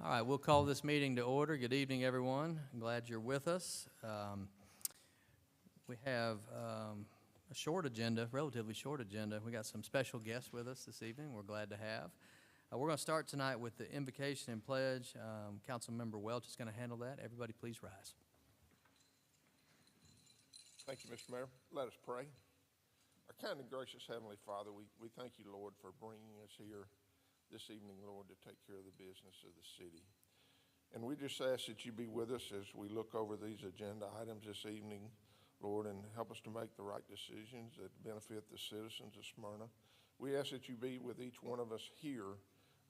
All right, we'll call this meeting to order. Good evening, everyone. I'm glad you're with us. We have a short agenda, relatively short agenda. We got some special guests with us this evening we're glad to have. We're going to start tonight with the invocation and pledge. Councilmember Welch is going to handle that. Everybody please rise. Thank you, Mr. Mayor. Let us pray. Our kind and gracious Heavenly Father, we thank you, Lord, for bringing us here this evening, Lord, to take care of the business of the city. And we just ask that you be with us as we look over these agenda items this evening, Lord, and help us to make the right decisions that benefit the citizens of Smyrna. We ask that you be with each one of us here,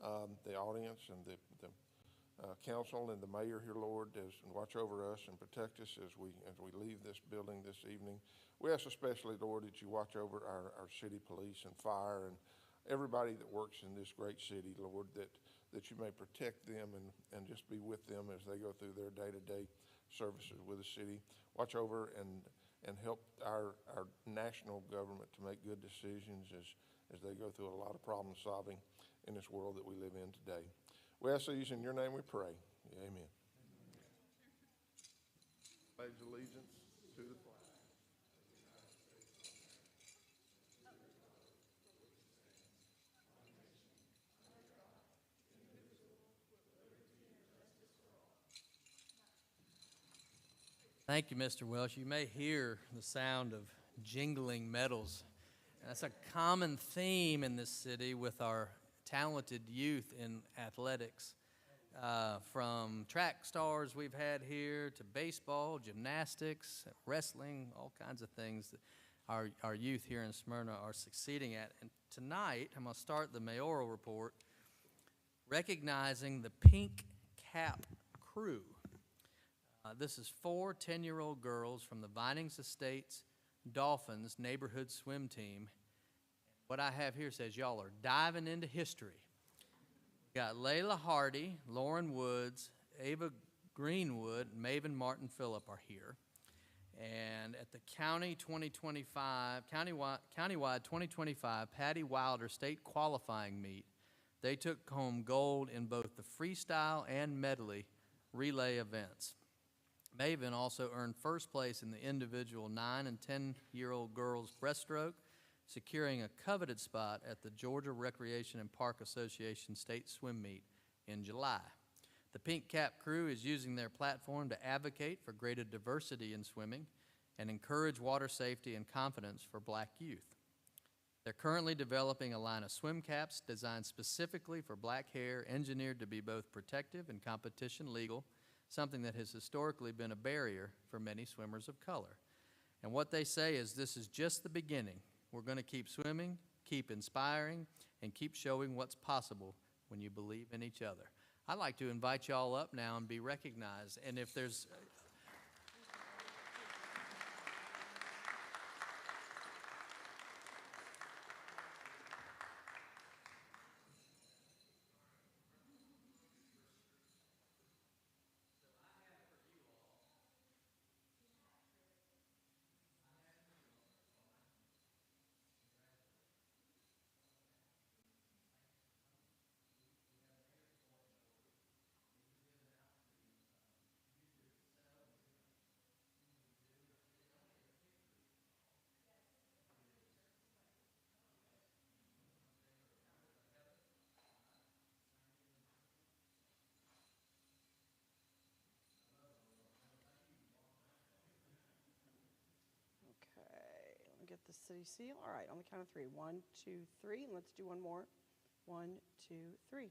the audience and the council and the mayor here, Lord, and watch over us and protect us as we leave this building this evening. We ask especially, Lord, that you watch over our city police and fire and everybody that works in this great city, Lord, that you may protect them and just be with them as they go through their day-to-day services with the city. Watch over and help our national government to make good decisions as they go through a lot of problem solving in this world that we live in today. We ask these in your name we pray. Amen. Pledge allegiance to the flag. Thank you, Mr. Welsh. You may hear the sound of jingling metals. And that's a common theme in this city with our talented youth in athletics. From track stars we've had here to baseball, gymnastics, wrestling, all kinds of things that our youth here in Smyrna are succeeding at. And tonight, I'm going to start the mayoral report recognizing the Pink Cap crew. This is 4 10-year-old girls from the Vinings Estates Dolphins neighborhood swim team. What I have here says y'all are diving into history. We got Layla Hardy, Lauren Woods, Ava Greenwood, and Maven Martin Phillip are here. And at the countywide 2025 Patty Wilder State Qualifying Meet, they took home gold in both the freestyle and medley relay events. Maven also earned first place in the individual 9 and 10-year-old girls breaststroke, securing a coveted spot at the Georgia Recreation and Park Association State Swim Meet in July. The Pink Cap crew is using their platform to advocate for greater diversity in swimming and encourage water safety and confidence for black youth. They're currently developing a line of swim caps designed specifically for black hair, engineered to be both protective and competition legal, something that has historically been a barrier for many swimmers of color. And what they say is this is just the beginning. We're going to keep swimming, keep inspiring, and keep showing what's possible when you believe in each other. I'd like to invite y'all up now and be recognized. And if there's get the city seal. All right, on the count of 3. 1, 2, 3, and let's do one more. 1, 2, 3.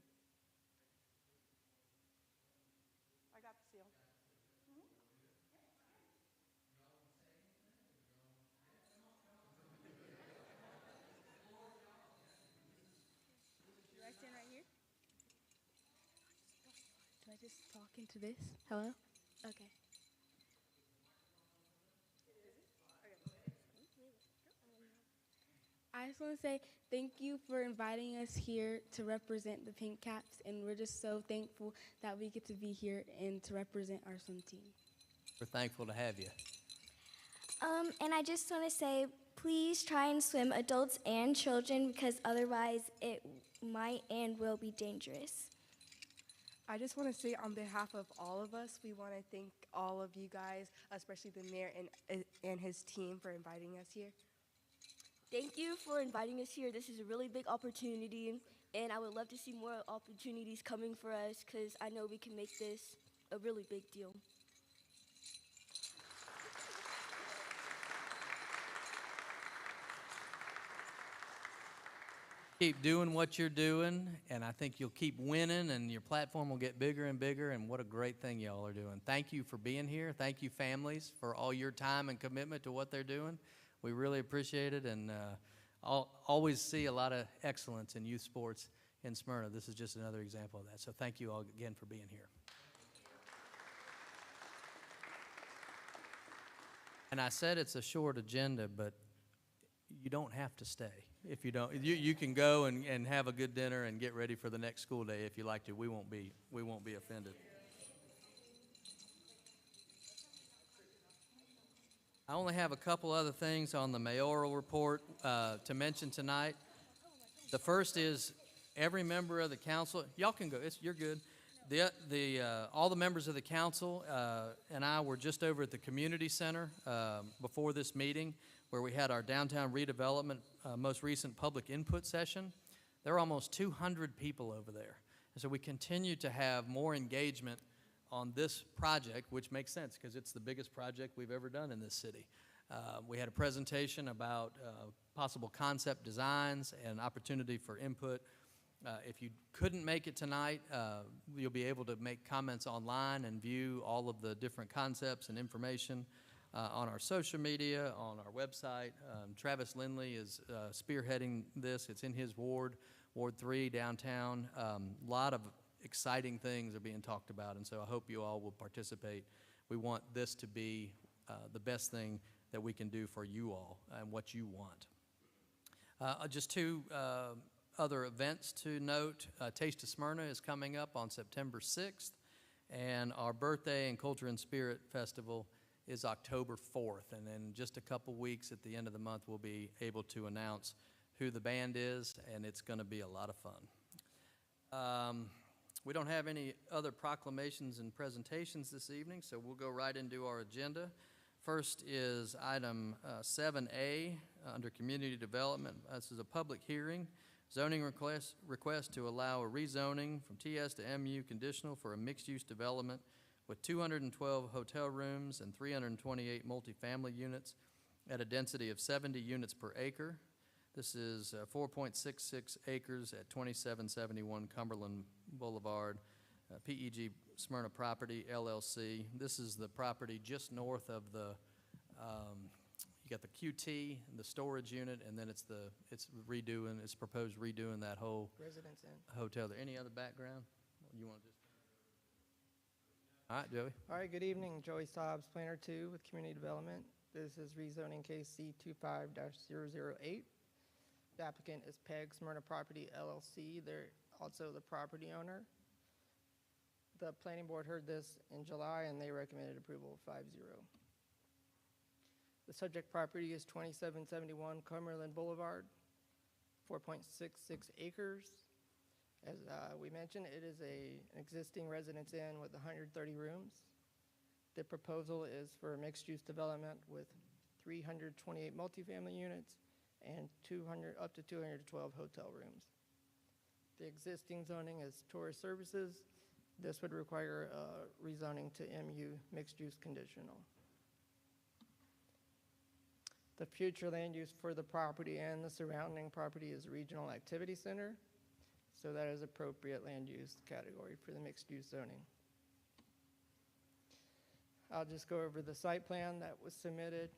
I got the seal. Do I stand right here? Do I just talk into this? Hello? Okay. I just want to say thank you for inviting us here to represent the Pink Caps, and we're just so thankful that we get to be here and to represent our swim team. we're thankful to have you. And I just want to say, please try and swim, adults and children, because otherwise it might and will be dangerous. I just want to say on behalf of all of us, we want to thank all of you guys, especially the mayor and his team for inviting us here. Thank you for inviting us here. This is a really big opportunity, and I would love to see more opportunities coming for us because I know we can make this a really big deal. Keep doing what you're doing, and I think you'll keep winning, and your platform will get bigger and bigger, and what a great thing y'all are doing. Thank you for being here. Thank you, families, for all your time and commitment to what they're doing. We really appreciate it, and always see a lot of excellence in youth sports in Smyrna. This is just another example of that. So thank you all again for being here. And I said it's a short agenda, but you don't have to stay. If you don't, you can go and have a good dinner and get ready for the next school day if you like to. We won't be offended. I only have a couple other things on the mayoral report to mention tonight. The first is every member of the council. Y'all can go. You're good. All the members of the council and I were just over at the community center before this meeting, where we had our downtown redevelopment most recent public input session. There are almost 200 people over there. And so we continue to have more engagement on this project, which makes sense because it's the biggest project we've ever done in this city. We had a presentation about possible concept designs and opportunity for input. If you couldn't make it tonight, you'll be able to make comments online and view all of the different concepts and information on our social media, on our website. Travis Lindley is spearheading this. It's in his ward, Ward 3, downtown. A lot of exciting things are being talked about, and so I hope you all will participate. We want this to be the best thing that we can do for you all and what you want. Just two other events to note. Taste of Smyrna is coming up on September 6th, and our Birthday and Culture and Spirit Festival is October 4th, and then just a couple weeks at the end of the month we'll be able to announce who the band is, and it's going to be a lot of fun. We don't have any other proclamations and presentations this evening, so we'll go right into our agenda. First is item 7A under Community Development. This is a public hearing. Zoning request to allow a rezoning from TS to MU conditional for a mixed-use development with 212 hotel rooms and 328 multifamily units at a density of 70 units per acre. This is 4.66 acres at 2771 Cumberland Boulevard, PEG Smyrna Property, LLC. This is the property just north of the, you got the QT, the storage unit, and then it's proposed redoing that whole Residence Inn. hotel there. Any other background? You want to just? All right, Joey. All right, good evening. Joey Stobbs, Planner 2 with Community Development. This is rezoning case C25-008. The applicant is PEG Smyrna Property, LLC. They're also the property owner. The planning board heard this in July, and they recommended approval 5-0. The subject property is 2771 Cumberland Boulevard, 4.66 acres. As we mentioned, it is an existing residence inn with 130 rooms. The proposal is for a mixed-use development with 328 multifamily units and up to 212 hotel rooms. The existing zoning is tourist services. This would require rezoning to MU mixed-use conditional. The future land use for the property and the surrounding property is a regional activity center. So that is appropriate land use category for the mixed-use zoning. I'll just go over the site plan that was submitted.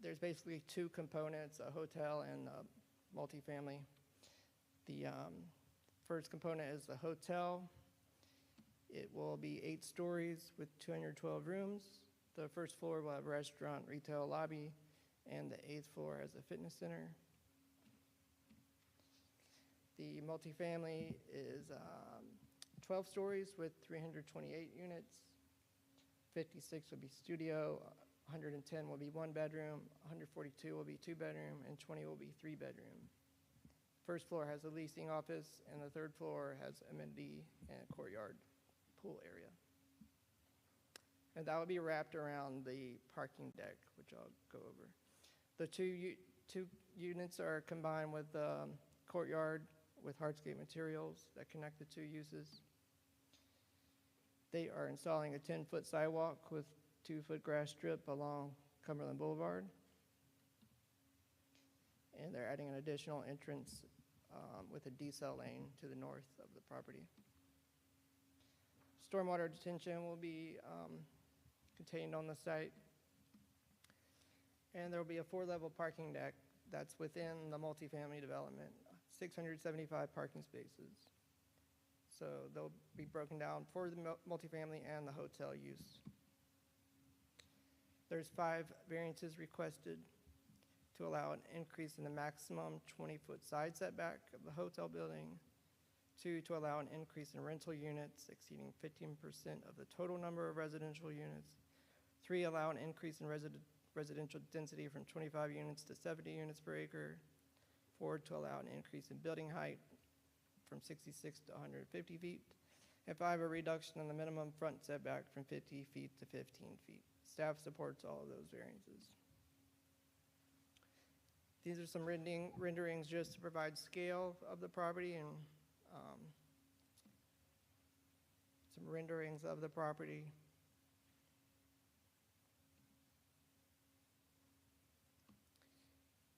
There's basically two components, a hotel and a multifamily. The first component is the hotel. It will be 8 stories with 212 rooms. The first floor will have a restaurant, retail lobby, and the 8th floor has a fitness center. The multifamily is 12 stories with 328 units. 56 will be studio, 110 will be 1 bedroom, 142 will be 2 bedroom, and 20 will be 3 bedroom. First floor has a leasing office, and the third floor has amenity and courtyard pool area. And that will be wrapped around the parking deck, which I'll go over. The two units are combined with courtyard with hardscape materials that connect the two uses. They are installing a 10-foot sidewalk with 2-foot grass strip along Cumberland Boulevard. And they're adding an additional entrance with a decel lane to the north of the property. Stormwater detention will be contained on the site. And there will be a 4-level parking deck that's within the multifamily development, 675 parking spaces. So they'll be broken down for the multifamily and the hotel use. There's 5 variances requested to allow an increase in the maximum 20-foot side setback of the hotel building, 2, to allow an increase in rental units exceeding 15% of the total number of residential units, 3, allow an increase in residential density from 25 units to 70 units per acre, 4, to allow an increase in building height from 66 to 150 feet, and 5, a reduction in the minimum front setback from 50 feet to 15 feet. Staff supports all of those variances. These are some renderings just to provide scale of the property and some renderings of the property.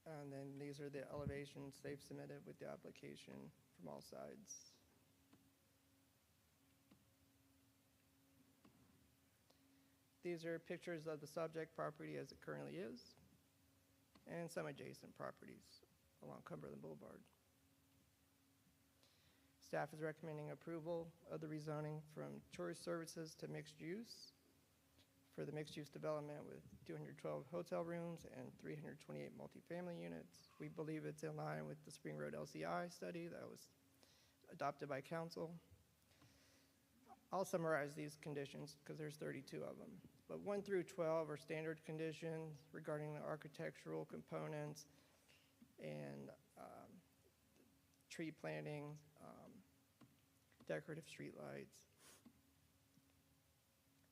And then these are the elevations they've submitted with the application from all sides. These are pictures of the subject property as it currently is, and some adjacent properties along Cumberland Boulevard. Staff is recommending approval of the rezoning from tourist services to mixed use for the mixed-use development with 212 hotel rooms and 328 multifamily units. We believe it's in line with the Spring Road LCI study that was adopted by council. I'll summarize these conditions because there's 32 of them. But 1 through 12 are standard conditions regarding the architectural components and tree planting, decorative street lights.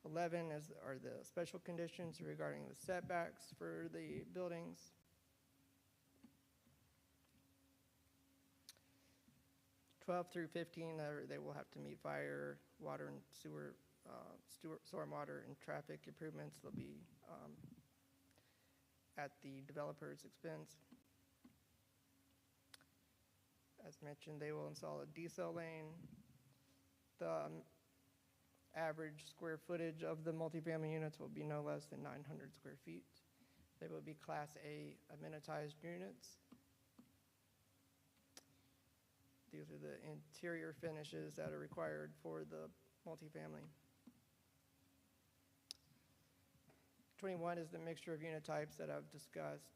11 are the special conditions regarding the setbacks for the buildings. 12 through 15, they will have to meet fire, water, and sewer, stormwater, and traffic improvements. They'll be at the developer's expense. As mentioned, they will install a decel lane. The average square footage of the multifamily units will be no less than 900 square feet. They will be Class A amenitized units. These are the interior finishes that are required for the multifamily. 21 is the mixture of unit types that I've discussed.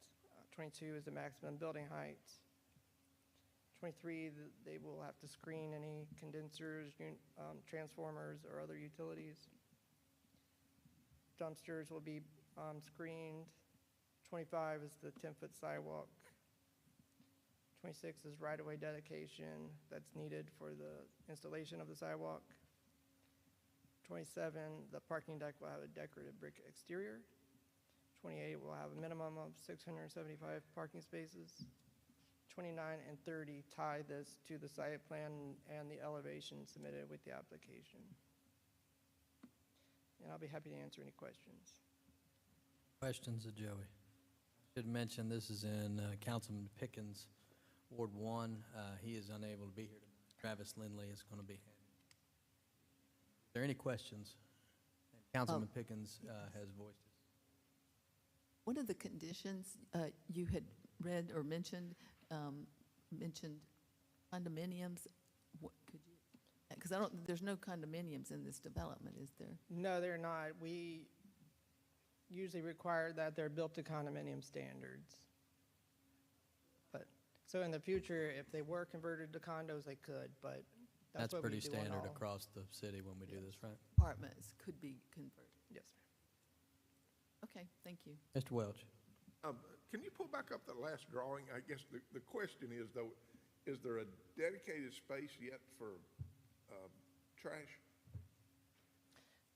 22 is the maximum building height. 23, they will have to screen any condensers, transformers, or other utilities. Dumpsters will be screened. 25 is the 10-foot sidewalk. 26 is right-of-way dedication that's needed for the installation of the sidewalk. 27, the parking deck will have a decorative brick exterior. 28 will have a minimum of 675 parking spaces. 29 and 30 tie this to the site plan and the elevation submitted with the application. And I'll be happy to answer any questions. Questions of Joey? Should mention this is in Councilman Pickens' Ward 1. He is unable to be here tonight. Travis Lindley is going to be here. Are there any questions? Councilman Pickens has voiced it. One of the conditions you had read or mentioned condominiums. What could you? Because there's no condominiums in this development, is there? No, they're not. We usually require that they're built to condominium standards. But so in the future, if they were converted to condos, they could. But that's what pretty we do on standard all. across the city when we do this, right? Apartments could be converted. Yes, ma'am. Okay, thank you. Mr. Welch? Can you pull back up the last drawing? I guess the question is, though, Is there a dedicated space yet for trash?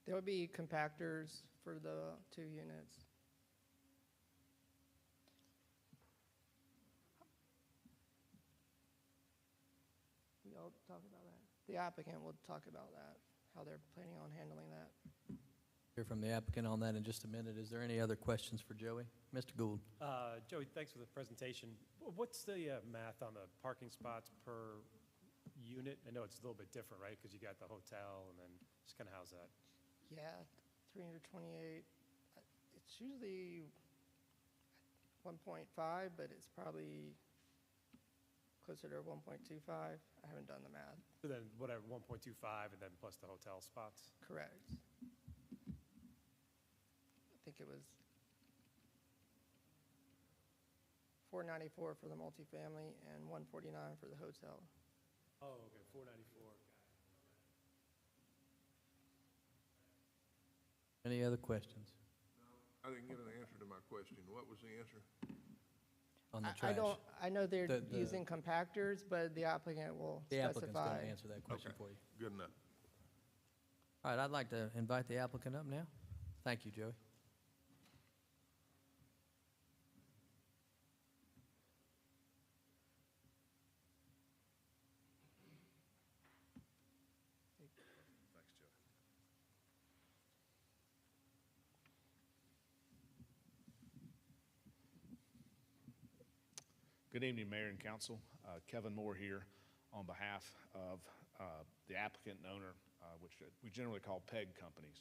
There will be compactors for the 2 units. We'll talk about that. The applicant will talk about that, how they're planning on handling that. Hear from the applicant on that in just a minute. Is there any other questions for Joey? Mr. Gould? Joey, thanks for the presentation. What's the math on the parking spots per unit? I know it's a little bit different, right? Because you got the hotel and then just kind of how's that? Yeah, 328. It's usually 1.5, but it's probably closer to 1.25. I haven't done the math. So then whatever, 1.25 and then plus the hotel spots? Correct. I think it was $494 for the multifamily and $149 for the hotel. Oh, okay, 494. Any other questions I didn't get an answer to my question. What was the answer? on the I trash? don't, I know they're The- using compactors, but the applicant will The applicant's going specify. to answer that question Okay. for you. Good enough. All right, I'd like to invite the applicant up now. Thank you, Joey. Good evening, Mayor and Council. Kevin Moore here on behalf of the applicant and owner, which we generally call PEG Companies,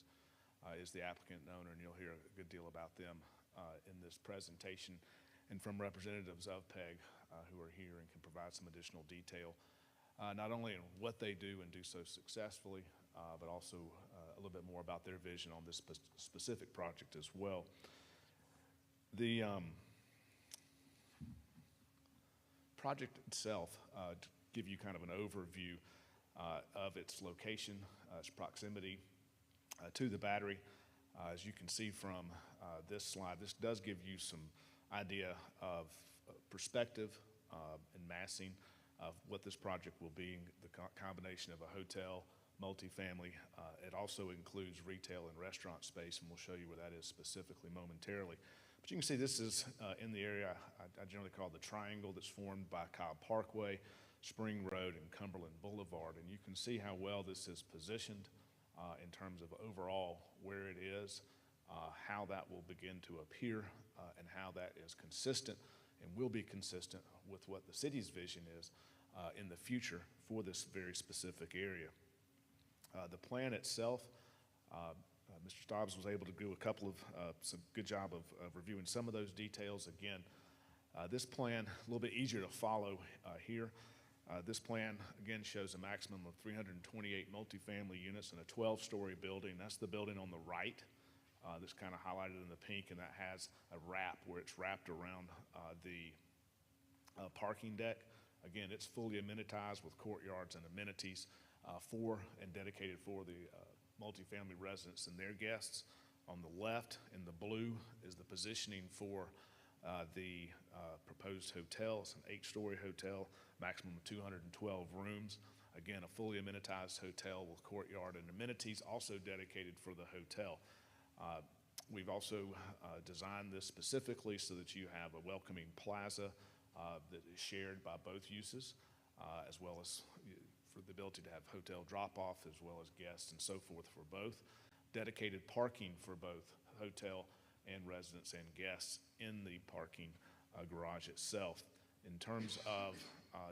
is the applicant and owner, and you'll hear a good deal about them in this presentation, and from representatives of PEG who are here and can provide some additional detail, not only in what they do and do so successfully, but also a little bit more about their vision on this specific project as well. The project itself, to give you kind of an overview of its location, its proximity to the battery. As you can see from this slide, this does give you some idea of perspective and massing of what this project will be, the combination of a hotel, multifamily. It also includes retail and restaurant space, and we'll show you where that is specifically momentarily. But you can see this is in the area I generally call the triangle that's formed by Cobb Parkway, Spring Road, and Cumberland Boulevard. And you can see how well this is positioned in terms of overall where it is, how that will begin to appear, and how that is consistent and will be consistent with what the city's vision is in the future for this very specific area. The plan itself, Mr. Stobbs was able to do some good job of reviewing some of those details. Again, this plan, a little bit easier to follow here. This plan, again, shows a maximum of 328 multifamily units in a 12-story building. That's the building on the right that's kind of highlighted in the pink, and that has a wrap where it's wrapped around the parking deck. Again, it's fully amenitized with courtyards and amenities for and dedicated for the multifamily residents and their guests. On the left in the blue is the positioning for the proposed hotel. It's an 8-story hotel, maximum of 212 rooms. Again, a fully amenitized hotel with courtyard and amenities also dedicated for the hotel. We've also designed this specifically so that you have a welcoming plaza that is shared by both uses, as well as for the ability to have hotel drop-off as well as guests and so forth for both. Dedicated parking for both hotel and residents and guests in the parking garage itself. In terms of,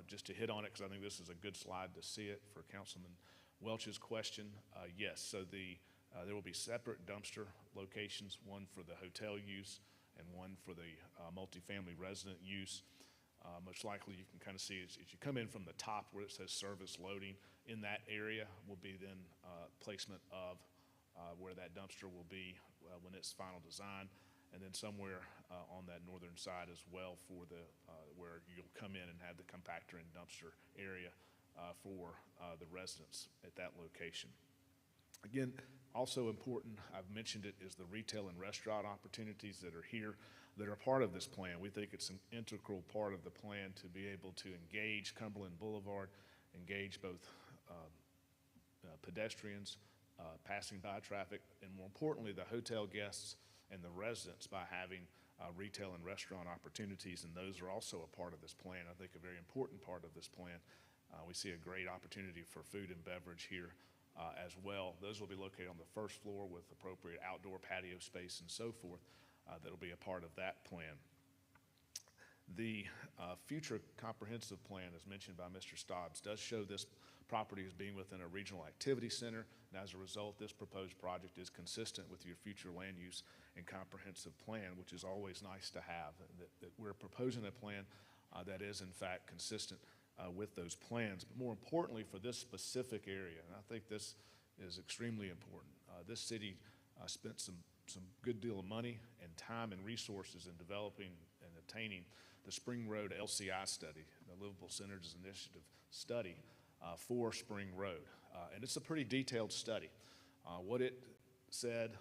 just to hit on it, because I think this is a good slide to see it for Councilman Welch's question, yes, so there will be separate dumpster locations, one for the hotel use and one for the multifamily resident use. Most likely you can kind of see as you come in from the top where it says service loading, in that area will be then placement of where that dumpster will be when it's final design, and then somewhere on that northern side as well for the where you'll come in and have the compactor and dumpster area for the residents at that location. Again, also important, I've mentioned it, is the retail and restaurant opportunities that are here that are part of this plan. We think it's an integral part of the plan to be able to engage Cumberland Boulevard, engage both pedestrians, passing by traffic, and more importantly, the hotel guests and the residents by having retail and restaurant opportunities, and those are also a part of this plan. I think a very important part of this plan. We see a great opportunity for food and beverage here as well. Those will be located on the first floor with appropriate outdoor patio space and so forth. That'll be a part of that plan. The future comprehensive plan, as mentioned by Mr. Stobbs, does show this property as being within a regional activity center, and as a result, this proposed project is consistent with your future land use and comprehensive plan, which is always nice to have, that we're proposing a plan that is in fact consistent with those plans. But more importantly, for this specific area, and I think this is extremely important, this city spent some good deal of money and time and resources in developing and obtaining the Spring Road LCI study, the Livable Centers Initiative study for Spring Road. And it's a pretty detailed study. What it said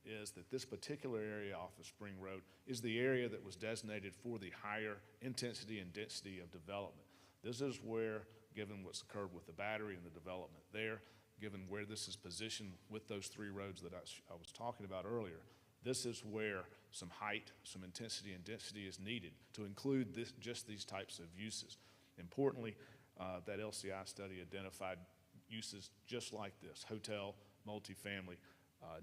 is that this particular area off of Spring Road is the area that was designated for the higher intensity and density of development. This is where, given what's occurred with the battery and the development there, given where this is positioned with those three roads that I was talking about earlier, this is where some height, some intensity and density is needed to include just these types of uses. Importantly, that LCI study identified uses just like this: hotel, multifamily,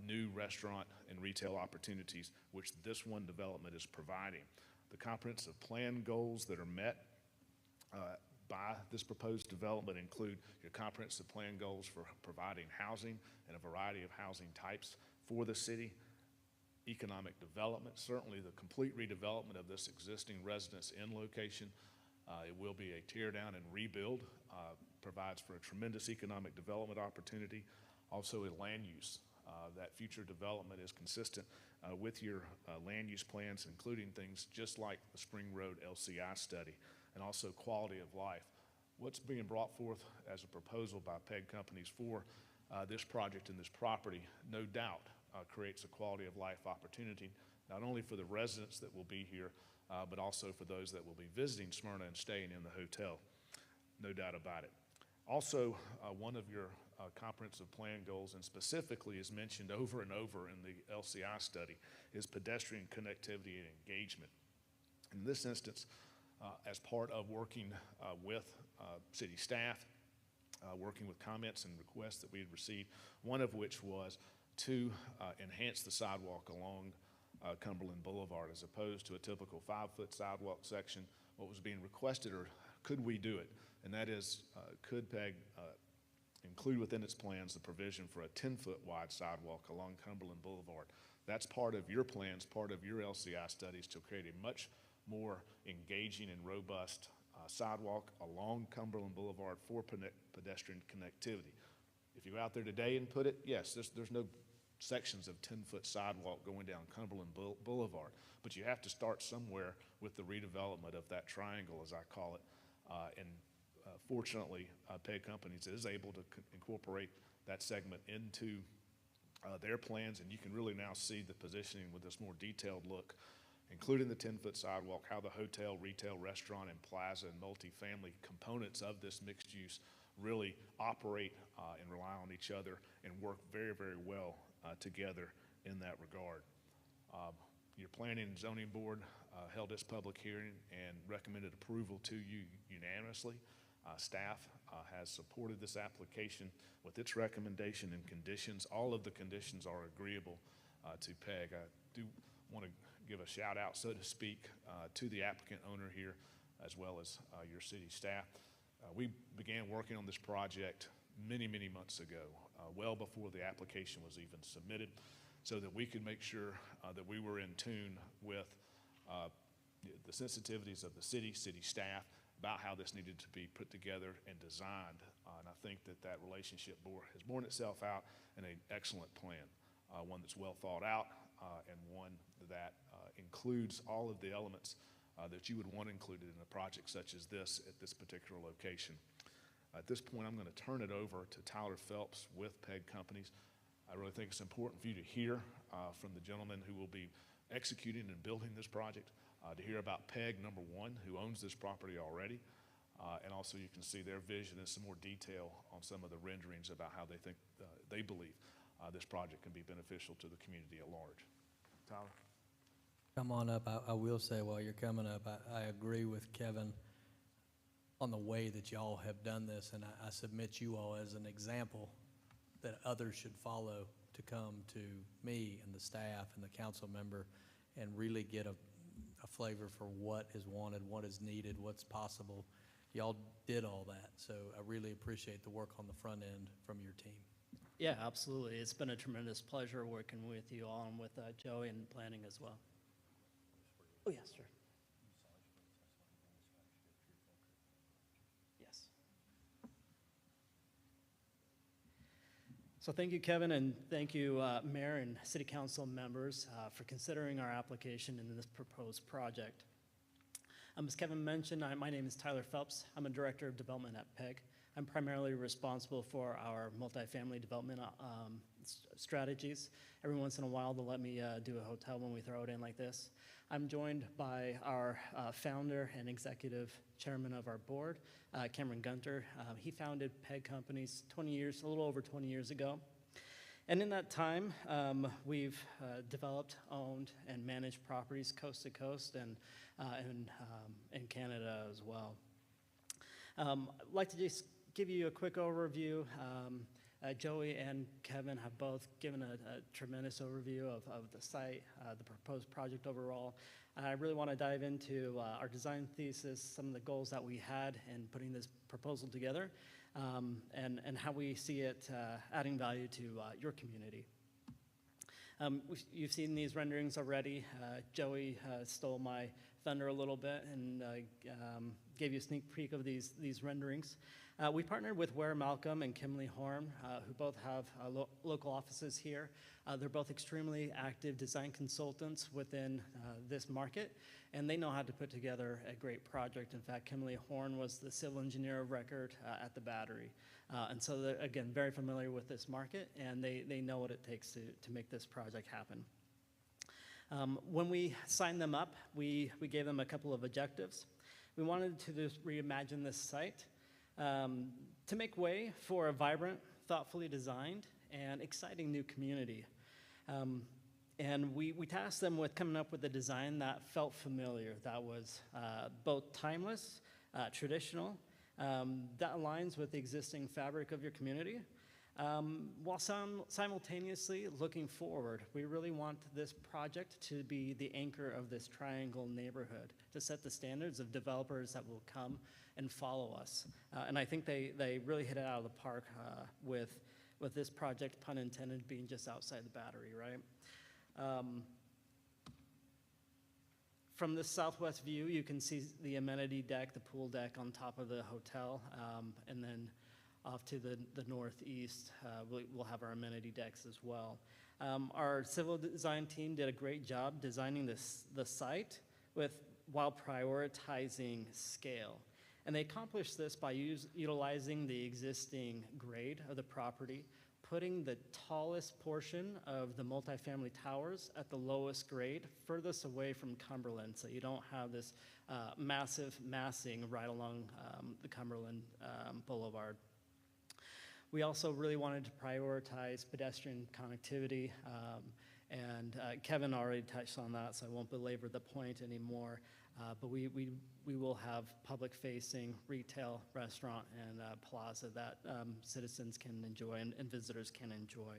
new restaurant and retail opportunities, which this one development is providing. The comprehensive plan goals that are met by this proposed development include your comprehensive plan goals for providing housing and a variety of housing types for the city, economic development, certainly the complete redevelopment of this existing residence in location. It will be a tear down and rebuild, provides for a tremendous economic development opportunity. Also a land use, that future development is consistent with your land use plans, including things just like the Spring Road LCI study, and also quality of life. What's being brought forth as a proposal by PEG companies for this project and this property, no doubt, creates a quality of life opportunity, not only for the residents that will be here, but also for those that will be visiting Smyrna and staying in the hotel, no doubt about it. Also, one of your comprehensive plan goals, and specifically is mentioned over and over in the LCI study, is pedestrian connectivity and engagement. In this instance, as part of working with city staff, working with comments and requests that we had received, one of which was to enhance the sidewalk along Cumberland Boulevard as opposed to a typical 5-foot sidewalk section. What was being requested, or could we do it? And that is, could PEG include within its plans the provision for a 10-foot wide sidewalk along Cumberland Boulevard? That's part of your plans, part of your LCI studies, to create a much more engaging and robust sidewalk along Cumberland Boulevard for pedestrian connectivity. If you go out there today and put it, yes, there's no sections of 10-foot sidewalk going down Cumberland Boulevard, but you have to start somewhere with the redevelopment of that triangle, as I call it. Fortunately, PEG Companies is able to incorporate that segment into their plans, and you can really now see the positioning with this more detailed look, including the 10-foot sidewalk, how the hotel, retail, restaurant, and plaza and multifamily components of this mixed use really operate and rely on each other and work very, very well together in that regard. Your Planning and Zoning Board held its public hearing and recommended approval to you unanimously. Staff has supported this application with its recommendation and conditions. All of the conditions are agreeable to PEG. I do want to give a shout out, so to speak, to the applicant owner here, as well as your city staff. We began working on this project many, many months ago, well before the application was even submitted, so that we could make sure that we were in tune with the sensitivities of the city staff about how this needed to be put together and designed. And I think that relationship has borne itself out in an excellent plan, one that's well thought out and one that includes all of the elements that you would want included in a project such as this at this particular location. At this point, I'm going to turn it over to Tyler Phelps with PEG Companies. I really think it's important for you to hear from the gentleman who will be executing and building this project, to hear about PEG number one, who owns this property already, and also you can see their vision and some more detail on some of the renderings about how they think, they believe this project can be beneficial to the community at large. Tyler? Come on up. I will say while you're coming up, I agree with Kevin on the way that y'all have done this, and I submit you all as an example that others should follow to come to me and the staff and the council member and really get a flavor for what is wanted, what is needed, what's possible. Y'all did all that, so I really appreciate the work on the front end from your team. Yeah, absolutely. It's been a tremendous pleasure working with you all and with Joey and planning as well. Oh, yes, sir. Yes. So thank you, Kevin, and thank you, Mayor and City Council members, for considering our application in this proposed project. As Kevin mentioned, my name is Tyler Phelps. I'm a Director of Development at PEG. I'm primarily responsible for our multifamily development strategies. Every once in a while, they'll let me do a hotel when we throw it in like this. I'm joined by our founder and executive chairman of our board, Cameron Gunter. He founded PEG Companies 20 years, a little over 20 years ago. And in that time, we've developed, owned, and managed properties coast to coast and in Canada as well. I'd like to just give you a quick overview. Joey and Kevin have both given a tremendous overview of the site, the proposed project overall. I really want to dive into our design thesis, some of the goals that we had in putting this proposal together, and how we see it adding value to your community. You've seen these renderings already. Joey stole my thunder a little bit and gave you a sneak peek of these renderings. We partnered with Ware Malcolm and Kimley Horn, who both have local offices here. They're both extremely active design consultants within this market, and they know how to put together a great project. In fact, Kimley Horn was the civil engineer of record at the Battery. And so they're, again, very familiar with this market, and they know what it takes to make this project happen. When we signed them up, we gave them a couple of objectives. We wanted to just reimagine this site to make way for a vibrant, thoughtfully designed, and exciting new community. And we tasked them with coming up with a design that felt familiar, that was both timeless, traditional, that aligns with the existing fabric of your community, while simultaneously looking forward. We really want this project to be the anchor of this triangle neighborhood, to set the standards of developers that will come and follow us. And I think they really hit it out of the park with this project, pun intended, being just outside the Battery, right? From this southwest view, you can see the amenity deck, the pool deck on top of the hotel, and then off to the northeast, we'll have our amenity decks as well. Our civil design team did a great job designing the site while prioritizing scale. And they accomplished this by utilizing the existing grade of the property, putting the tallest portion of the multifamily towers at the lowest grade, furthest away from Cumberland, so you don't have this massive massing right along the Cumberland Boulevard. We also really wanted to prioritize pedestrian connectivity, and Kevin already touched on that, so I won't belabor the point anymore. But we will have public-facing retail, restaurant, and plaza that citizens can enjoy and visitors can enjoy.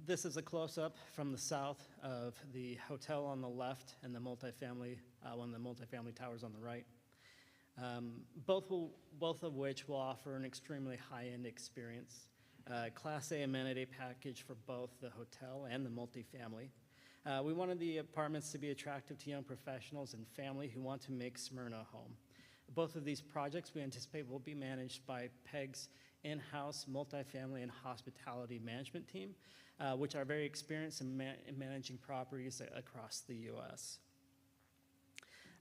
This is a close-up from the south of the hotel on the left and the multifamily, one of the multifamily towers on the right. Both of which will offer an extremely high-end experience. Class A amenity package for both the hotel and the multifamily. We wanted the apartments to be attractive to young professionals and family who want to make Smyrna a home. Both of these projects we anticipate will be managed by PEG's in-house multifamily and hospitality management team, which are very experienced in managing properties across the U.S.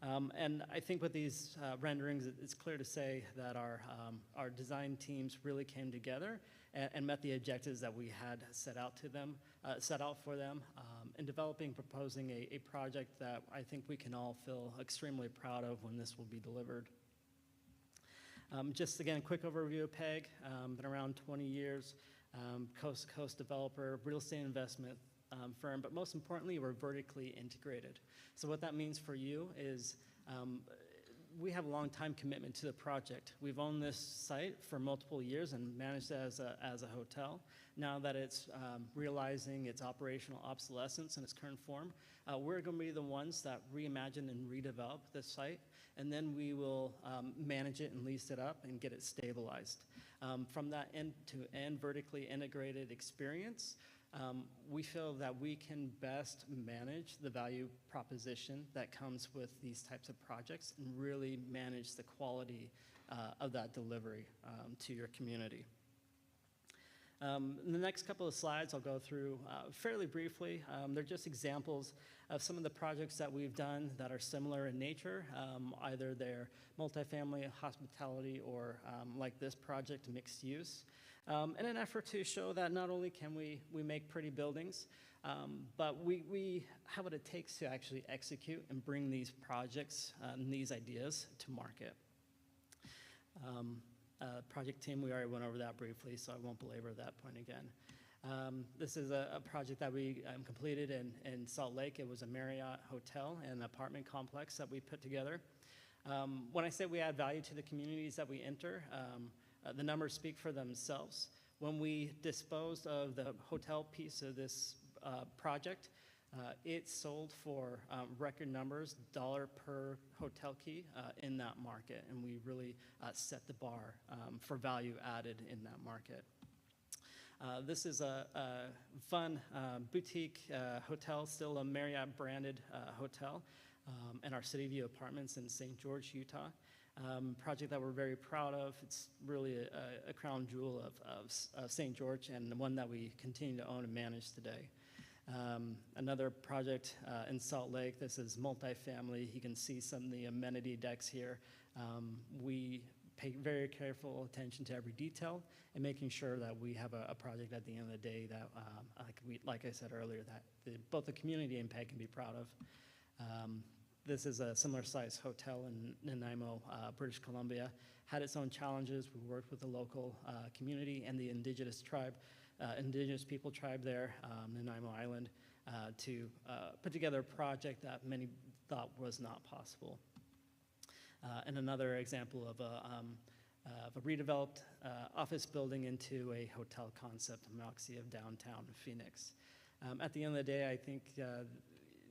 And I think with these renderings, it's clear to say that our design teams really came together and met the objectives that we had set out for them in developing, proposing a project that I think we can all feel extremely proud of when this will be delivered. Just again, a quick overview of PEG. Been around 20 years, coast-to-coast developer, real estate investment firm, but most importantly, we're vertically integrated. So what that means for you is we have a long time commitment to the project. We've owned this site for multiple years and managed it as a hotel. Now that it's realizing its operational obsolescence in its current form, we're going to be the ones that reimagine and redevelop the site, and then we will manage it and lease it up and get it stabilized. From that end-to-end vertically integrated experience, we feel that we can best manage the value proposition that comes with these types of projects and really manage the quality of that delivery to your community. In the next couple of slides, I'll go through fairly briefly. They're just examples of some of the projects that we've done that are similar in nature. Either they're multifamily, hospitality, or like this project, mixed use. In an effort to show that not only can we make pretty buildings, but we have what it takes to actually execute and bring these projects and these ideas to market. Project team, we already went over that briefly, so I won't belabor that point again. This is a project that we completed in Salt Lake. It was a Marriott hotel and apartment complex that we put together. When I say we add value to the communities that we enter, the numbers speak for themselves. When we disposed of the hotel piece of this project, it sold for record numbers, $1 per hotel key in that market, and we really set the bar for value added in that market. This is a fun boutique hotel, still a Marriott branded hotel, in our City View Apartments in St. George, Utah. Project that we're very proud of. It's really a crown jewel of St. George, and one that we continue to own and manage today. Another project in Salt Lake. This is multifamily. You can see some of the amenity decks here. We pay very careful attention to every detail and making sure that we have a project at the end of the day that, like I said earlier, that both the community and PEG can be proud of. This is a similar size hotel in Nanaimo, British Columbia. Had its own challenges. We worked with the local community and the indigenous people tribe there, Nanaimo Island, to put together a project that many thought was not possible. And another example of a redeveloped office building into a hotel concept, Moxie of downtown Phoenix. At the end of the day, I think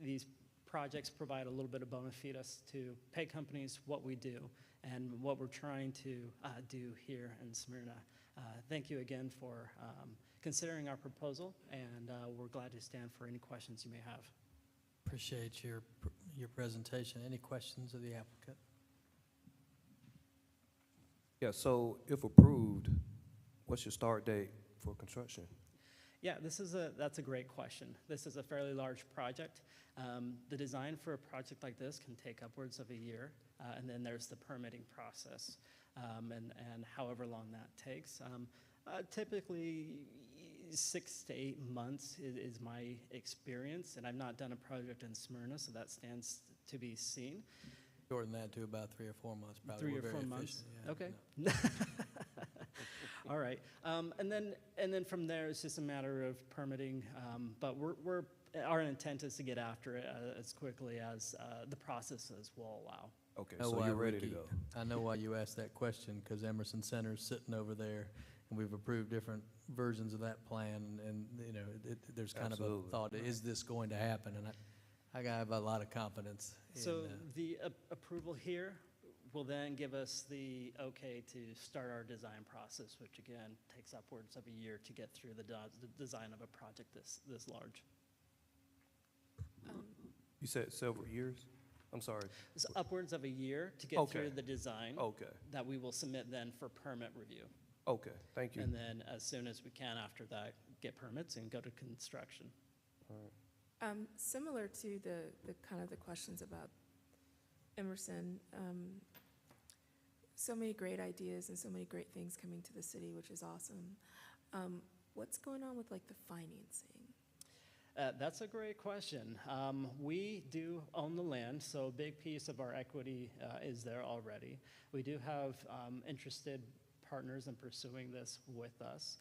these projects provide a little bit of bona fides to PEG companies, what we do, and what we're trying to do here in Smyrna. Thank you again for considering our proposal, and we're glad to stand for any questions you may have. Appreciate your presentation. Any questions of the applicant? Yeah, so if approved, what's your start date for construction? Yeah, that's a great question. This is a fairly large project. The design for a project like this can take upwards of a year, and then there's the permitting process, and however long that takes. Typically, 6 to 8 months is my experience, and I've not done a project in Smyrna, so that stands to be seen. Shorten that to about 3 or 4 months, probably. 3 or 4 months. Yeah, okay. No. All right, and then from there it's just a matter of permitting. But our intent is to get after it as quickly as the processes will allow. Okay, so you're ready to go. I know why you asked that question, because Emerson Center's sitting over there, and we've approved different versions of that plan, and you know, there's kind of a thought: is this going to happen? And I have a lot of confidence. So the approval here will then give us the okay to start our design process, which again takes upwards of a year to get through the design of a project this large. You said several years? I'm sorry. It's upwards of a year to get through the design. Okay. That we will submit then for permit review. Okay, thank you. And then as soon as we can after that, get permits and go to construction. All right. Similar to the kind of the questions about Emerson. So many great ideas and so many great things coming to the city, which is awesome. What's going on with like the financing? That's a great question. We do own the land, so a big piece of our equity is there already. We do have interested partners in pursuing this with us.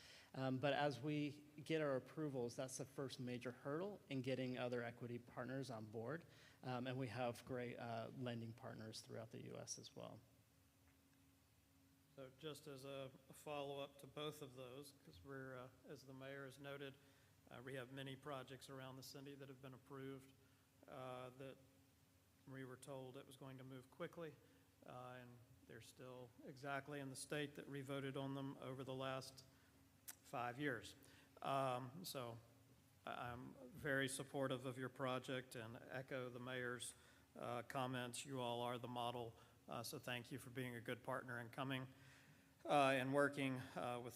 But as we get our approvals, that's the first major hurdle in getting other equity partners on board. And we have great lending partners throughout the U.S. as well. So just as a follow-up to both of those, because we're, as the mayor has noted, we have many projects around the city that have been approved that we were told it was going to move quickly, and they're still exactly in the state that we voted on them over the last 5 years. So I'm very supportive of your project and echo the mayor's comments. You all are the model, so thank you for being a good partner and coming and working with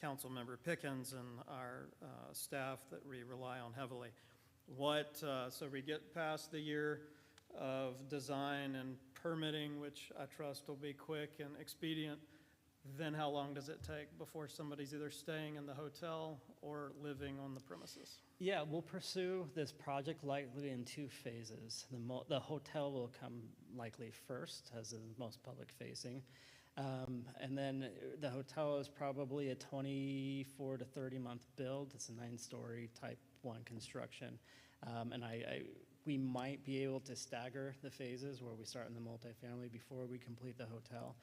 Councilmember Pickens and our staff that we rely on heavily. So we get past the year of design and permitting, which I trust will be quick and expedient. Then how long does it take before somebody's either staying in the hotel or living on the premises? Yeah, we'll pursue this project likely in 2 phases. The hotel will come likely first, as is most public facing. And then the hotel is probably a 24 to 30 month build. It's a 9-story type 1 construction. And we might be able to stagger the phases where we start in the multifamily before we complete the hotel.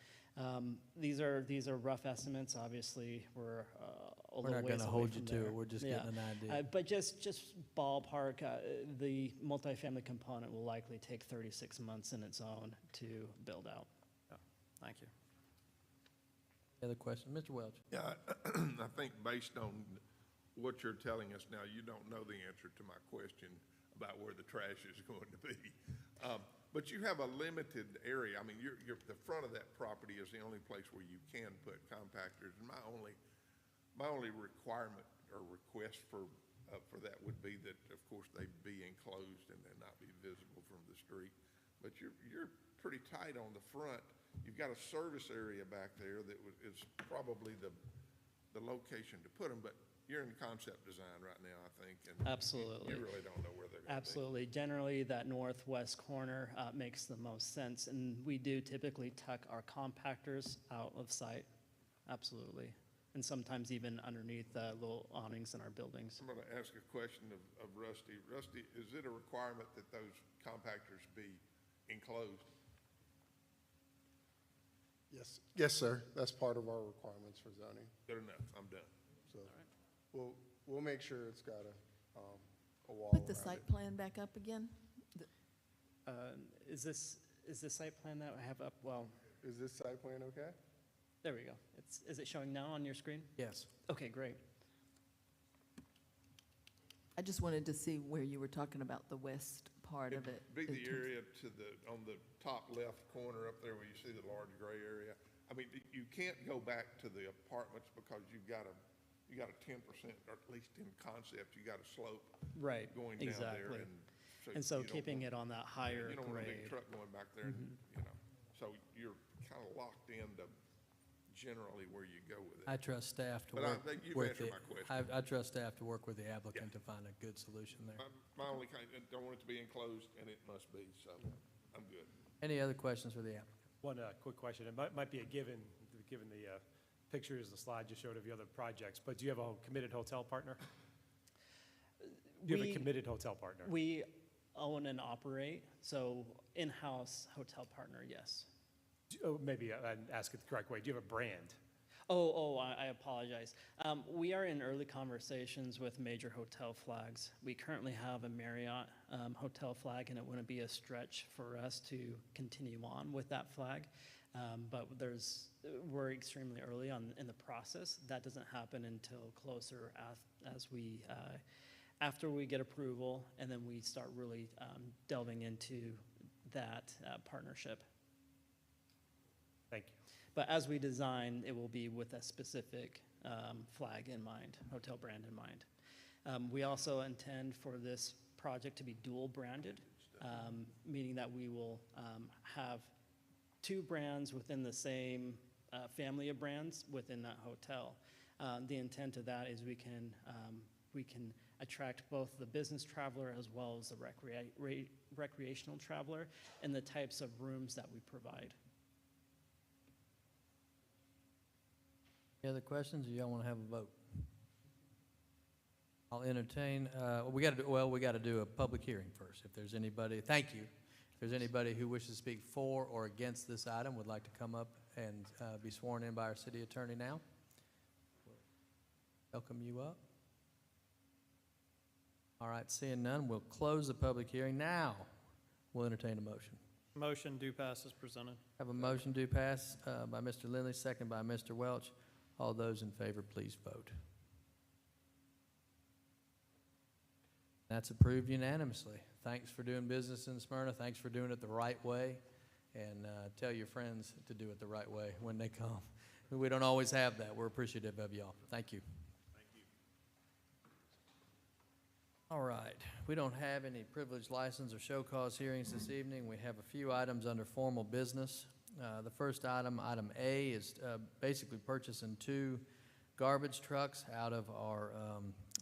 These are rough estimates. Obviously, we're not going to hold you to it. We're just getting an idea. But just ballpark, the multifamily component will likely take 36 months in its own to build out. Thank you. Any other question? Mr. Welch? Yeah, I think based on what you're telling us now, you don't know the answer to my question about where the trash is going to be. But you have a limited area. I mean, the front of that property is the only place where you can put compactors. And my only requirement or request for that would be that, of course, they be enclosed and they not be visible from the street. But you're pretty tight on the front. You've got a service area back there that is probably the location to put them, but you're in concept design right now, I think. And Absolutely. You really don't know where they're going to be. Absolutely. Generally, that northwest corner makes the most sense, and we do typically tuck our compactors out of sight. Absolutely. And sometimes even underneath little awnings in our buildings. I'm going to ask a question of Rusty. Rusty, is it a requirement that those compactors be enclosed? Yes, sir. That's part of our requirements for zoning. Good enough. I'm done. So we'll make sure it's got a wall Put the around site it. plan back up again. Is this site plan that I have up? Well, Is this site plan okay? there we go. Is it showing now on your screen? Yes. Okay, great. I just wanted to see where you were talking about the west part of it. Be in the terms- area on the top left corner up there where you see the large gray area. I mean, you can't go back to the apartments because you got a 10%, or at least in concept, you got a slope Right. going down Exactly. there. And so you don't keeping want- it on that higher You don't want a grade. big truck going back there, so you're kind of locked into generally where you go with it. I trust staff to But work you've with answered it. my question. I trust staff to work with the applicant to find a good solution there. My only I don't want it to be enclosed, and it must be, so I'm good. Any other questions for the applicant? One quick question. It might be a given the pictures, the slide you showed of the other projects, but do you have a committed hotel partner? Do you have a committed hotel partner? We own and operate, so in-house hotel partner, yes. Maybe I didn't ask it the correct way. Do you have a brand? I apologize. We are in early conversations with major hotel flags. We currently have a Marriott hotel flag, and it wouldn't be a stretch for us to continue on with that flag. But we're extremely early on in the process. That doesn't happen until closer after we get approval, and then we start really delving into that partnership. Thank you. But as we design, it will be with a specific flag in mind, hotel brand in mind. We also intend for this project to be dual branded, meaning that we will have two brands within the same family of brands within that hotel. The intent of that is we can attract both the business traveler as well as the recreational traveler and the types of rooms that we provide. Any other questions, or y'all want to have a vote? I'll entertain, we got to do a public hearing first. If there's anybody, thank you. If there's anybody who wishes to speak for or against this item, would like to come up and be sworn in by our city attorney now. Welcome you up. All right, seeing none, we'll close the public hearing. Now, we'll entertain a motion. Motion do pass as presented. Have a motion do pass by Mr. Lindley, second by Mr. Welch. All those in favor, please vote. That's approved unanimously. Thanks for doing business in Smyrna. Thanks for doing it the right way. And tell your friends to do it the right way when they come. We don't always have that. We're appreciative of y'all. Thank you. Thank you. All right. We don't have any privileged license or show cause hearings this evening. We have a few items under formal business. The first item, item A, is basically purchasing 2 garbage trucks out of our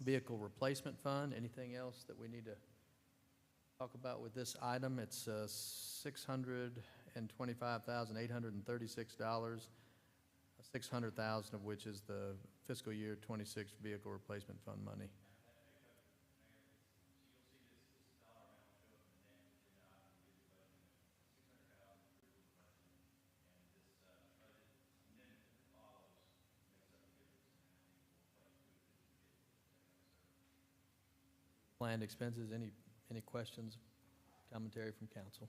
vehicle replacement fund. Anything else that we need to talk about with this item? It's $625,836, $600,000 of which is the fiscal year 26 vehicle replacement fund money. Planned expenses, any questions, commentary from council?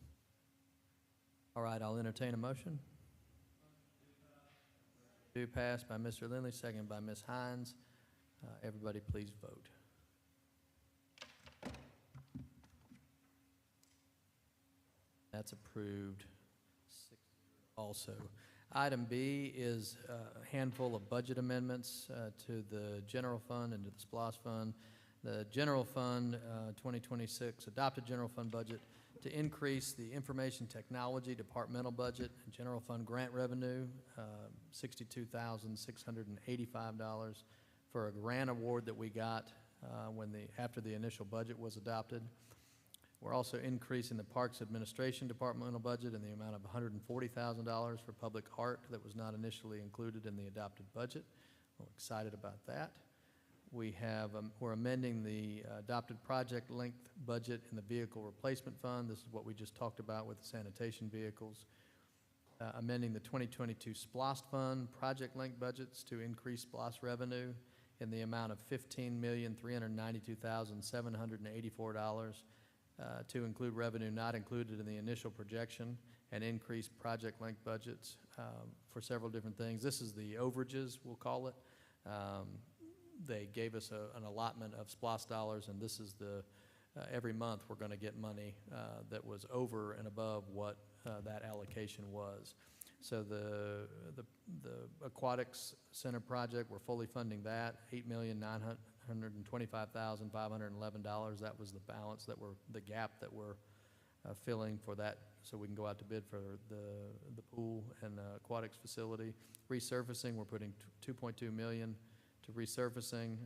All right, I'll entertain a motion. Do pass by Mr. Lindley, second by Ms. Hines. Everybody please vote. That's approved also. Item B is a handful of budget amendments to the general fund and to the SPLOST fund. The general fund 2026 adopted general fund budget to increase the information technology departmental budget and general fund grant revenue, $62,685 for a grant award that we got after the initial budget was adopted. We're also increasing the Parks Administration departmental budget in the amount of $140,000 for public art that was not initially included in the adopted budget. We're excited about that. We're amending the adopted project length budget in the vehicle replacement fund. This is what we just talked about with the sanitation vehicles. Amending the 2022 SPLOST fund project length budgets to increase SPLOST revenue in the amount of $15,392,784 to include revenue not included in the initial projection and increase project length budgets for several different things. This is the overages, we'll call it. They gave us an allotment of SPLOST dollars, and this is every month we're going to get money that was over and above what that allocation was. So the Aquatics Center project, we're fully funding that, $8,925,511. That was the balance the gap that we're filling for that, so we can go out to bid for the pool and aquatics facility. Resurfacing, we're putting $2.2 million to resurfacing.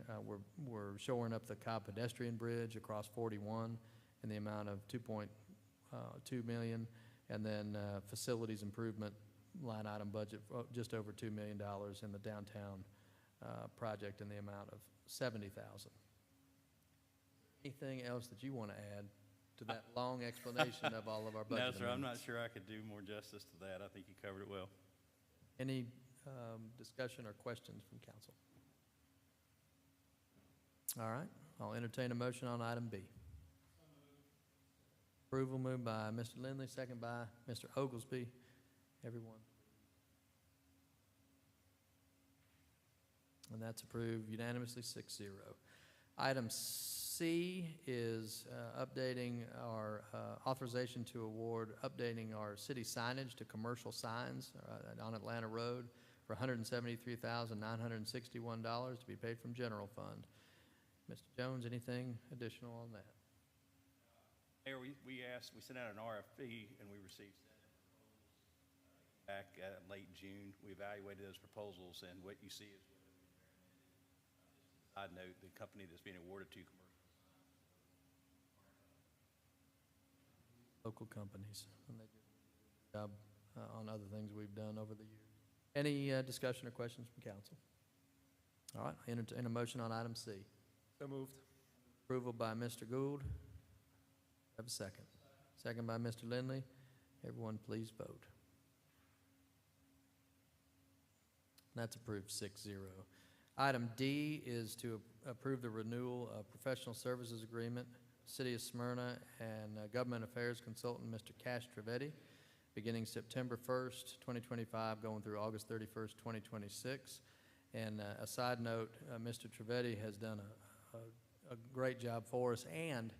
We're shoring up the Cobb pedestrian bridge across 41 in the amount of $2.2 million, and then facilities improvement line item budget just over $2 million in the downtown project in the amount of $70,000. Anything else that you want to add to that long explanation of all of our budget No, sir, I'm not amendments? sure I could do more justice to that. I think you covered it well. Any discussion or questions from council? All right, I'll entertain a motion on item B. Approval moved by Mr. Lindley, second by Mr. Oglesby. Everyone. And that's approved unanimously, 6-0. Item C is updating our authorization to award, updating our city signage to commercial signs on Atlanta Road for $173,961 to be paid from general fund. Mr. Jones, anything additional on that? Mayor, we sent out an RFP and we received back late June. We evaluated those proposals, and what you see is, side note, the company that's being awarded to commercial. Local companies, and they do a good job on other things we've done over the years. Any discussion or questions from council? All right, I entertain a motion on item C. So moved. Approval by Mr. Gould. Have a second. Second by Mr. Lindley. Everyone, please vote. That's approved 6-0. Item D is to approve the renewal of professional services agreement, City of Smyrna and Government Affairs Consultant, Mr. Cash Trevetti, beginning September 1st, 2025, going through August 31st, 2026. And a side note, Mr. Trevetti has done a great job for us and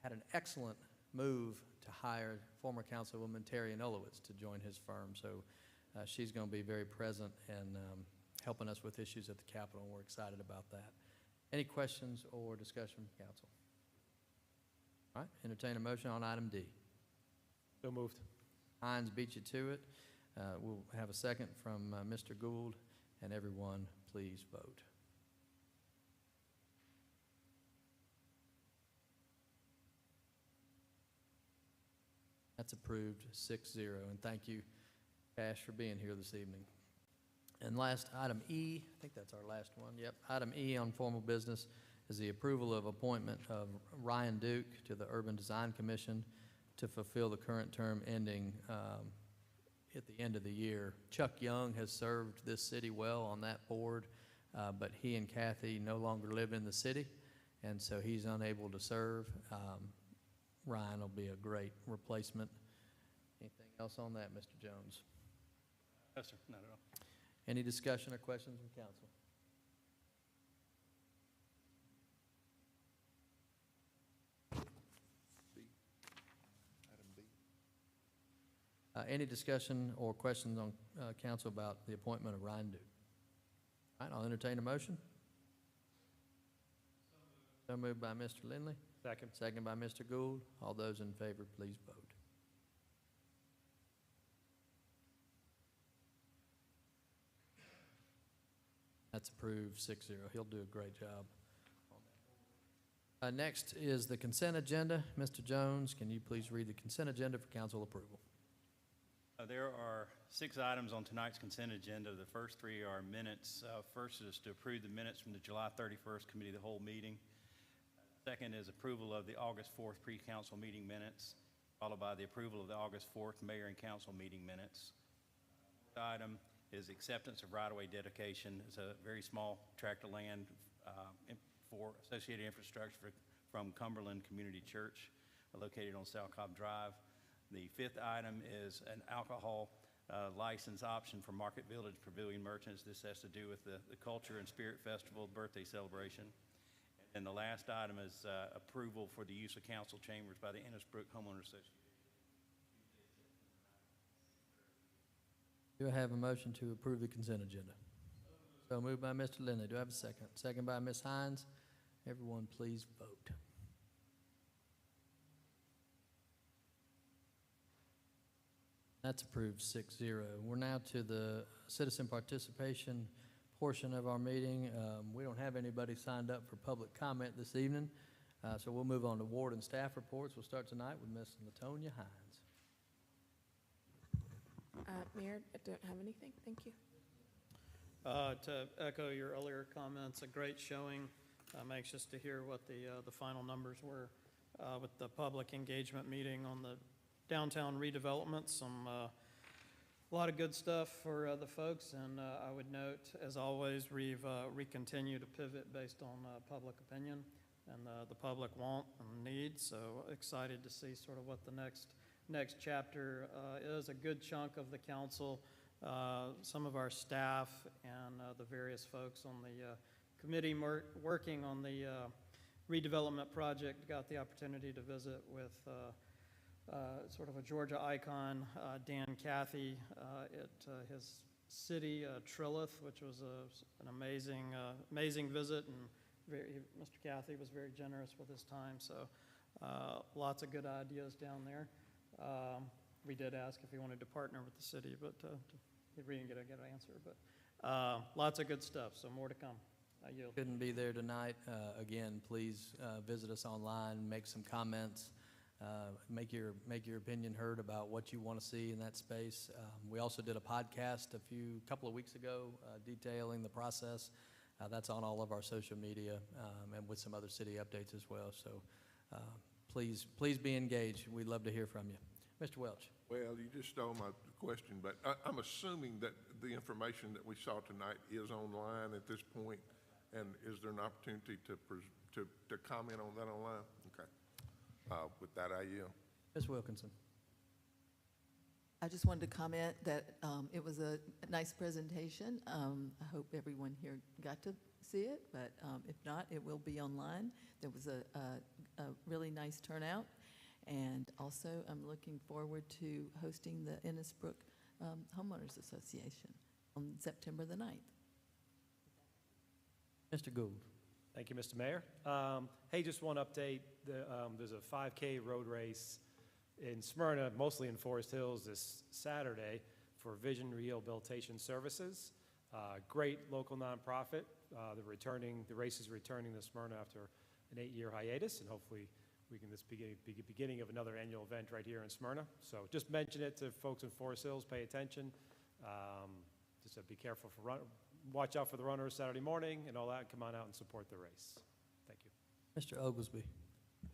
had an excellent move to hire former Councilwoman Terry Nolowitz to join his firm. So she's going to be very present and helping us with issues at the Capitol, and we're excited about that. Any questions or discussion from council? All right, entertain a motion on item D. So moved. Hines beat you to it. We'll have a second from Mr. Gould, and everyone, please vote. That's approved 6-0, and thank you, Cash, for being here this evening. And last, item E, I think that's our last one, yep. Item E on formal business is the approval of appointment of Ryan Duke to the Urban Design Commission to fulfill the current term ending at the end of the year. Chuck Young has served this city well on that board, but he and Kathy no longer live in the city, and so he's unable to serve. Ryan will be a great replacement. Anything else on that, Mr. Jones? No, sir, not at all. Any discussion or questions from council? B. Item B. Any discussion or questions on council about the appointment of Ryan Duke? All right, I'll entertain a motion. So moved by Mr. Lindley. Second. Second by Mr. Gould. All those in favor, please vote. That's approved 6-0. He'll do a great job. Next is the consent agenda. Mr. Jones, can you please read the consent agenda for council approval? There are 6 items on tonight's consent agenda. The first 3 are minutes. First is to approve the minutes from the July 31st Committee of the Whole meeting. Second is approval of the August 4th pre-council meeting minutes, followed by the approval of the August 4th mayor and council meeting minutes. Third item is acceptance of right-of-way dedication. It's a very small tract of land for associated infrastructure from Cumberland Community Church, located on South Cobb Drive. The 5th item is an alcohol license option for Market Village Pavilion merchants. This has to do with the Culture and Spirit Festival birthday celebration. And the last item is approval for the use of council chambers by the Innisbrook Homeowners Association. Do I have a motion to approve the consent agenda? So moved by Mr. Lindley. Do I have a second? Second by Ms. Hines. Everyone, please vote. That's approved 6-0. We're now to the citizen participation portion of our meeting. We don't have anybody signed up for public comment this evening, so we'll move on to ward and staff reports. We'll start tonight with Ms. LaTonya Hines. Mayor, I don't have anything. Thank you. To echo your earlier comments, a great showing. I'm anxious to hear what the final numbers were with the public engagement meeting on the downtown redevelopment. A lot of good stuff for the folks, and I would note, as always, we continue to pivot based on public opinion and the public want and need. So excited to see sort of what the next chapter is. A good chunk of the council, some of our staff, and the various folks on the committee working on the redevelopment project got the opportunity to visit with sort of a Georgia icon, Dan Cathy, at his city, Trilith, which was an amazing visit, and Mr. Cathy was very generous with his time. So Lots of good ideas down there. We did ask if he wanted to partner with the city, but we didn't get a good answer. But lots of good stuff, so more to come. I yield. Couldn't be there tonight. Again, please visit us online, make some comments, make your opinion heard about what you want to see in that space. We also did a podcast couple of weeks ago detailing the process. That's on all of our social media and with some other city updates as well. So please be engaged. We'd love to hear from you. Mr. Welch. Well, you just stole my question, but I'm assuming that the information that we saw tonight is online at this point, and is there an opportunity to comment on that online? Okay. With that, I yield. Ms. Wilkinson. I just wanted to comment that it was a nice presentation. I hope everyone here got to see it, but if not, it will be online. There was a really nice turnout. And also, I'm looking forward to hosting the Innisbrook Homeowners Association on September the 9th. Mr. Gould. Thank you, Mr. Mayor. Hey, just one update. There's a 5K road race in Smyrna, mostly in Forest Hills, this Saturday for Vision Rehabilitation Services. Great local nonprofit. The race is returning to Smyrna after an 8-year hiatus, and hopefully this be the beginning of another annual event right here in Smyrna. So just mention it to folks in Forest Hills, pay attention. Just be careful watch out for the runners Saturday morning and all that. Come on out and support the race. Thank you. Mr. Oglesby.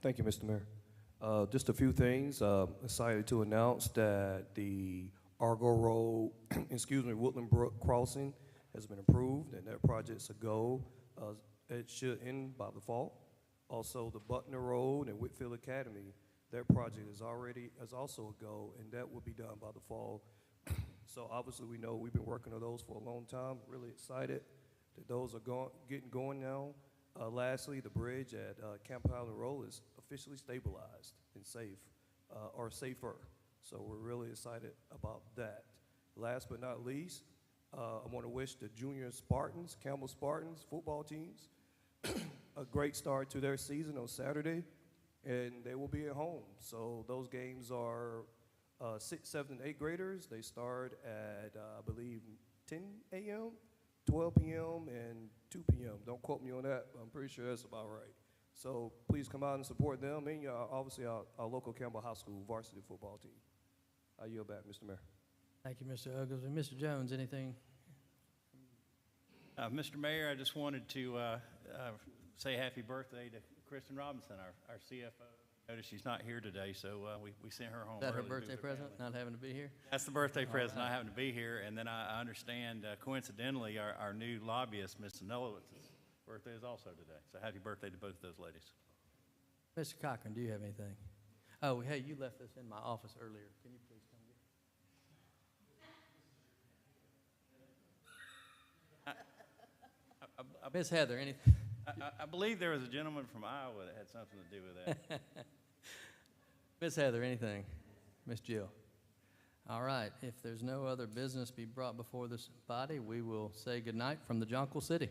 Thank you, Mr. Mayor. Just a few things. Excited to announce that the Argo Road, Woodland Brook crossing has been approved, and that project's a go. It should end by the fall. Also, the Butner Road and Whitfield Academy, their project is also a go, and that will be done by the fall. So obviously, we know we've been working on those for a long time. Really excited that those are getting going now. Lastly, the bridge at Camp Highland Road is officially stabilized and safe, or safer. So we're really excited about that. Last but not least, I want to wish the junior Spartans, Campbell Spartans football teams, a great start to their season on Saturday, and they will be at home. So those games are 6th, 7th, and 8th graders. They start at, I believe, 10 a.m., 12 p.m., and 2 p.m. Don't quote me on that, but I'm pretty sure that's about right. So please come out and support them and obviously our local Campbell High School varsity football team. I yield back, Mr. Mayor. Thank you, Mr. Oglesby. Mr. Jones, anything? Mr. Mayor, I just wanted to say happy birthday to Kristen Robinson, our CFO. Notice she's not here today, so we sent her home. Is that her early birthday with her present, family. not having to be here? That's the birthday present, not having to be here. And then I understand, coincidentally, our new lobbyist, Ms. Sanowitz's birthday is also today. So happy birthday to both of those ladies. Mr. Cochran, do you have anything? Oh, hey, you left this in my office earlier. Can you please come get it? Ms. Heather, anything? I believe there was a gentleman from Iowa that had something to do with that. Ms. Heather, anything? Ms. Jill? All right, if there's no other business be brought before this body, we will say goodnight from the Jonquil City.